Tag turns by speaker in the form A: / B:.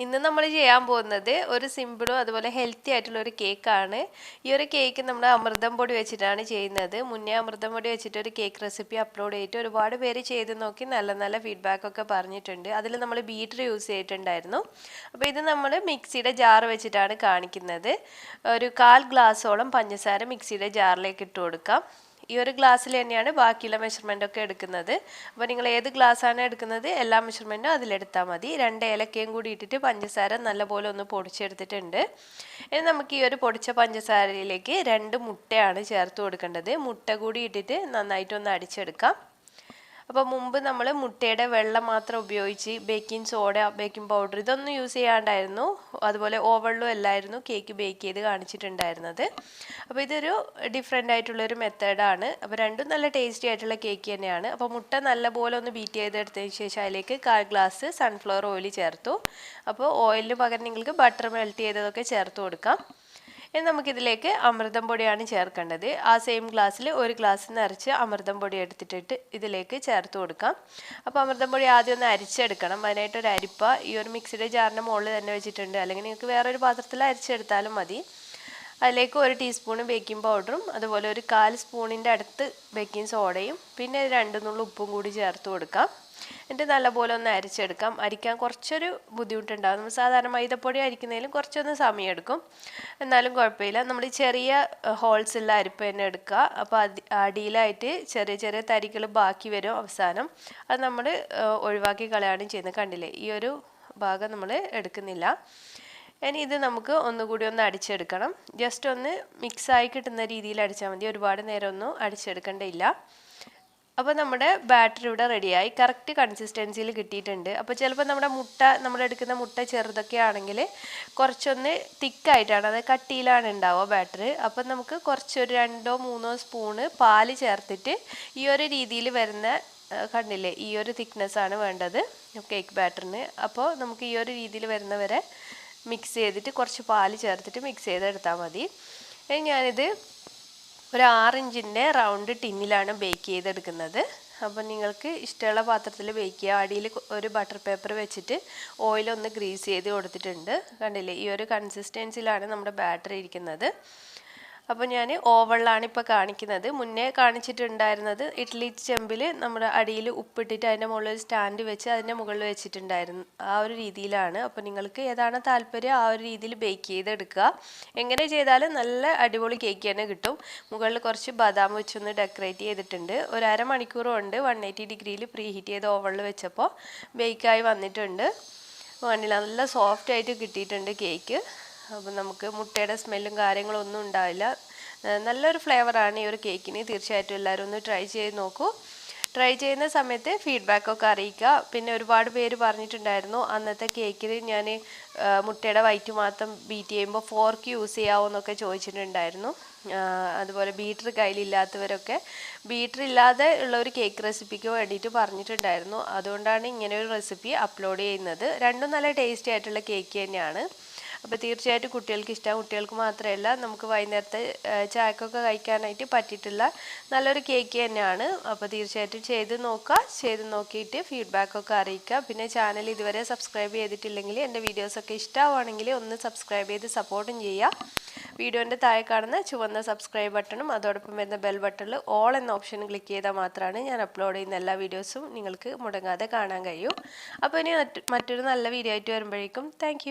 A: ഇന്ന് നമ്മൾ ചെയ്യാൻ പോകുന്നത് ഒരു സിമ്പിളും അതുപോലെ ഹെൽത്തി ആയിട്ടുള്ള ഒരു കേക്കാണ്. ഈ ഒരു കേക്ക് നമ്മൾ അമൃതം പൊടി വെച്ചിട്ടാണ് ചെയ്യുന്നത്. മുന്നേ അമൃതം പൊടി വെച്ചിട്ട് ഒരു കേക്ക് റെസിപ്പി അപ്ലോഡ് ചെയ്തിട്ട് ഒരുപാട് പേര് ചെയ്ത് നോക്കി നല്ല നല്ല ഫീഡ്ബാക്ക് ഒക്കെ പറഞ്ഞിട്ടുണ്ട്. അതിൽ നമ്മൾ ബീറ്റർ യൂസ് ചെയ്തിട്ടുണ്ടായിരുന്നു. അപ്പോൾ ഇത് നമ്മൾ മിക്സിയുടെ ജാർ വെച്ചിട്ടാണ് കാണിക്കുന്നത്. ഒരു 1/4 ഗ്ലാസോളം പഞ്ചസാര മിക്സിയുടെ ജാറിലേക്ക് ഇട്ട് കൊടുക്കാം. ഈ ഒരു ഗ്ലാസ്സിൽ തന്നെയാണ് ബാക്കിയുള്ള മെഷർമെൻ്റ് ഒക്കെ എടുക്കുന്നത്. അപ്പോൾ നിങ്ങൾ ഏത് ഗ്ലാസ്സാണ് എടുക്കുന്നത് എല്ലാ മെഷർമെൻറ്റും അതിലെടുത്താൽ മതി. 2 ഏലക്കയും കൂടി ഇട്ടിട്ട് പഞ്ചസാര നല്ലപോലെ ഒന്ന് പൊടിച്ചെടുത്തിട്ടുണ്ട്. ഇനി നമുക്ക് ഈ ഒരു പൊടിച്ച പഞ്ചസാരയിലേക്ക് 2 മുട്ടയാണ് ചേർത്ത് കൊടുക്കേണ്ടത്. മുട്ട കൂടി ഇട്ടിട്ട് നന്നായിട്ടൊന്ന് അടിച്ചെടുക്കാം. അപ്പോൾ മുമ്പ് നമ്മൾ മുട്ടയുടെ വെള്ളം മാത്രം ഉപയോഗിച്ച് ബേക്കിംഗ് സോഡ, ബേക്കിംഗ് പൗഡർ ഇതൊന്നും യൂസ് ചെയ്യാണ്ടായിരുന്നു. അതുപോലെ ഓവണിലും അല്ലായിരുന്നു കേക്ക് ബേക്ക് ചെയ്ത് കാണിച്ചിട്ടുണ്ടായിരുന്നത്. അപ്പോൾ ഇതൊരു ഡിഫറെൻ്റ് ആയിട്ടുള്ളൊരു മെത്തേഡാണ്. അപ്പോൾ രണ്ടും നല്ല ടേസ്റ്റി ആയിട്ടുള്ള കേക്ക് തന്നെയാണ്. അപ്പോൾ മുട്ട നല്ലപോലെ ഒന്ന് ബീറ്റ് ചെയ്തെടുത്തതിന് ശേഷം അതിലേക്ക് 1/4 ഗ്ലാസ് സൺഫ്ലവർ ഓയിൽ ചേർത്തു. അപ്പോൾ ഓയിലിന് പകരം നിങ്ങൾക്ക് ബട്ടർ മെൽറ്റ് ചെയ്തതൊക്കെ ചേർത്ത് കൊടുക്കാം. ഇനി നമുക്കിതിലേക്ക് അമൃതം പൊടിയാണ് ചേർക്കേണ്ടത്. ആ സെയിം ഗ്ലാസ്സിൽ 1 ഗ്ലാസ് നിറച്ച് അമൃതം പൊടി എടുത്തിട്ട് ഇതിലേക്ക് ചേർത്ത് കൊടുക്കാം. അപ്പോൾ അമൃതം പൊടി ആദ്യം ഒന്ന് അരിച്ചെടുക്കണം. അതിനായിട്ടൊരു അരിപ്പ ഈ ഒരു മിക്സിയുടെ ജാറിൻ്റെ മുകളിൽ തന്നെ വെച്ചിട്ടുണ്ട്. അല്ലെങ്കിൽ നിങ്ങൾക്ക് വേറൊരു പാത്രത്തിൽ അരിച്ചെടുത്താലും മതി. അതിലേക്ക് 1 ടീസ്പൂൺ ബേക്കിംഗ് പൗഡറും അതുപോലെ ഒരു 1/4 സ്പൂണിൻ്റെ അടുത്ത് ബേക്കിംഗ് സോഡയും പിന്നെ 2 നുള്ളു ഉപ്പും കൂടി ചേർത്ത് കൊടുക്കാം. എന്നിട്ട് നല്ലപോലെ ഒന്ന് അരിച്ചെടുക്കാം. അരിക്കാൻ കുറച്ചൊരു ബുദ്ധിമുട്ടുണ്ടാകും. നമ്മൾ സാധാരണ മൈദപ്പൊടി അരിക്കുന്നതിലും കുറച്ചൊന്ന് സമയമെടുക്കും. എന്നാലും കുഴപ്പമില്ല. നമ്മൾ ചെറിയ ഹോൾസ് ഉള്ള അരിപ്പ തന്നെ എടുക്കുക. അപ്പോൾ അടിയിലായിട്ട് ചെറിയ ചെറിയ തരികൾ ബാക്കി വരും അവസാനം. അത് നമ്മൾ ഒഴിവാക്കി കളയാണ് ചെയ്യുന്നത്. കണ്ടില്ലേ, ഈ ഒരു ഭാഗം നമ്മൾ എടുക്കുന്നില്ല. ഇനി ഇത് നമുക്ക് ഒന്നുകൂടി ഒന്ന് അടിച്ചെടുക്കണം. ജസ്റ്റ് ഒന്ന് മിക്സായി കിട്ടുന്ന രീതിയിൽ അടിച്ചാൽ മതി. ഒരുപാട് നേരമൊന്നും അടിച്ചെടുക്കേണ്ടയില്ല. അപ്പോൾ നമ്മുടെ ബാറ്റർ ഇവിടെ റെഡിയായി. കറക്റ്റ് കൺസിസ്റ്റൻസിയിൽ കിട്ടിയിട്ടുണ്ട്. അപ്പോൾ ചിലപ്പോൾ നമ്മൾ എടുക്കുന്ന മുട്ട ചെറുതൊക്കെ ആണെങ്കിൽ കുറച്ചൊന്ന് തിക്കായിട്ടാണ്, അത് കട്ടിയിലാണ് ഉണ്ടാവുക ബാറ്റർ. അപ്പോൾ നമുക്ക് കുറച്ചൊരു 2-3 സ്പൂണ് പാല് ചേർത്തിട്ട് ഈ ഒരു രീതിയിൽ വരുന്ന കണ്ടില്ലേ, ഈ ഒരു തിക്നെസ്സാണ് വേണ്ടത് കേക്ക് ബാറ്ററിന്. അപ്പോൾ നമുക്ക് ഈ ഒരു രീതിയിൽ വരുന്നവരെ മിക്സ് ചെയ്തിട്ട് കുറച്ച് പാല് ചേർത്തിട്ട് മിക്സ് ചെയ്തെടുത്താൽ മതി. ഞാനിത് ഒരു 6 ഇഞ്ചിൻ്റെ റൗണ്ട് ടിന്നിലാണ് ബേക്ക് ചെയ്തെടുക്കുന്നത്. അപ്പോൾ നിങ്ങൾക്ക് ഇഷ്ടമുള്ള പാത്രത്തിൽ ബേക്ക് ചെയ്യുക. അടിയിൽ ഒരു ബട്ടർ പേപ്പർ വെച്ചിട്ട് ഓയിലൊന്ന് ഗ്രീസ് ചെയ്ത് കൊടുത്തിട്ടുണ്ട്. കണ്ടില്ലേ, ഈ ഒരു കൺസിസ്റ്റൻസിലാണ് നമ്മുടെ ബാറ്റർ ഇരിക്കുന്നത്. അപ്പോൾ ഞാൻ ഓവണിലാണ് ഇപ്പോൾ കാണിക്കുന്നത്. മുന്നേ കാണിച്ചിട്ടുണ്ടായിരുന്നത് ഇഡ്ഡലി ചെമ്പിൽ നമ്മുടെ അടിയിൽ ഉപ്പിട്ടിട്ട് അതിൻ്റെ മുകളിൽ സ്റ്റാൻഡ് വെച്ച് അതിൻ്റെ മുകളിൽ വെച്ചിട്ടുണ്ടായിരുന്നു. ആ ഒരു രീതിയിലാണ്. അപ്പോൾ നിങ്ങൾക്ക് ഏതാണ് താല്പര്യം ആ ഒരു രീതിയിൽ ബേക്ക് ചെയ്തെടുക്കുക. എങ്ങനെ ചെയ്താലും നല്ല അടിപൊളി കേക്ക് തന്നെ കിട്ടും. മുകളിൽ കുറച്ച് ബദാം വെച്ചൊന്ന് ഡെക്കറേറ്റ് ചെയ്തിട്ടുണ്ട്. ഒരു അരമണിക്കൂർ കൊണ്ട് 180 ഡിഗ്രിയിൽ പ്രീ ഹീറ്റ് ചെയ്ത് ഓവണിൽ വെച്ചപ്പോൾ ബേക്കായി വന്നിട്ടുണ്ട്. വന്നില്ല, നല്ല സോഫ്റ്റ് ആയിട്ട് കിട്ടിയിട്ടുണ്ട് കേക്ക്. അപ്പോൾ നമുക്ക് മുട്ടയുടെ സ്മെല്ലും കാര്യങ്ങളും ഒന്നും ഉണ്ടാവില്ല. നല്ലൊരു ഫ്ലേവറാണ് ഈ ഒരു കേക്കിന്. തീർച്ചയായിട്ടും എല്ലാവരും ഒന്ന് ട്രൈ ചെയ്ത് നോക്കൂ. ട്രൈ ചെയ്യുന്ന സമയത്ത് ഫീഡ്ബാക്കൊക്കെ അറിയിക്കുക. പിന്നെ ഒരുപാട് പേര് പറഞ്ഞിട്ടുണ്ടായിരുന്നു അന്നത്തെ കേക്കിൽ ഞാൻ മുട്ടയുടെ വൈറ്റ് മാത്രം ബീറ്റ് ചെയ്യുമ്പോൾ ഫോർക്ക് യൂസ് ചെയ്യാമോ എന്നൊക്കെ ചോദിച്ചിട്ടുണ്ടായിരുന്നു. അതുപോലെ ബീറ്റർ കയ്യിലില്ലാത്തവരൊക്കെ ബീറ്റർ ഇല്ലാതെ ഉള്ള ഒരു കേക്ക് റെസിപ്പിക്ക് വേണ്ടിയിട്ട് പറഞ്ഞിട്ടുണ്ടായിരുന്നു. അതുകൊണ്ടാണ് ഇങ്ങനെ ഒരു റെസിപ്പി അപ്ലോഡ് ചെയ്യുന്നത്. രണ്ടും നല്ല ടേസ്റ്റി ആയിട്ടുള്ള കേക്ക് തന്നെയാണ്. അപ്പോൾ തീർച്ചയായിട്ടും കുട്ടികൾക്ക് ഇഷ്ടം. കുട്ടികൾക്ക് മാത്രമല്ല, നമുക്ക് വൈകുന്നേരത്തെ ചായക്കൊക്കെ കഴിക്കാനായിട്ട് പറ്റിയിട്ടുള്ള നല്ലൊരു കേക്ക് തന്നെയാണ്. അപ്പോൾ തീർച്ചയായിട്ടും ചെയ്ത് നോക്കുക. ചെയ്ത് നോക്കിയിട്ട് ഫീഡ്ബാക്കൊക്കെ അറിയിക്കുക. പിന്നെ ചാനൽ ഇതുവരെ സബ്സ്ക്രൈബ് ചെയ്തിട്ടില്ലെങ്കിൽ എൻ്റെ വീഡിയോസൊക്കെ ഇഷ്ടമാണെങ്കിൽ ഒന്ന് സബ്സ്ക്രൈബ് ചെയ്ത് സപ്പോർട്ടും ചെയ്യുക. വീഡിയോൻ്റെ താഴെ കാണുന്ന ചുവന്ന സബ്സ്ക്രൈബ് ബട്ടണും അതോടൊപ്പം വരുന്ന ബെൽ ബട്ടണിൽ ഓൾ എന്ന ഓപ്ഷൻ ക്ലിക്ക് ചെയ്താൽ മാത്രമാണ് ഞാൻ അപ്ലോഡ് ചെയ്യുന്ന എല്ലാ വീഡിയോസും നിങ്ങൾക്ക് മുടങ്ങാതെ കാണാൻ കഴിയൂ. അപ്പോൾ ഇനി മറ്റൊരു നല്ല വീഡിയോ ആയിട്ട് വരുമ്പോഴേക്കും താങ്ക്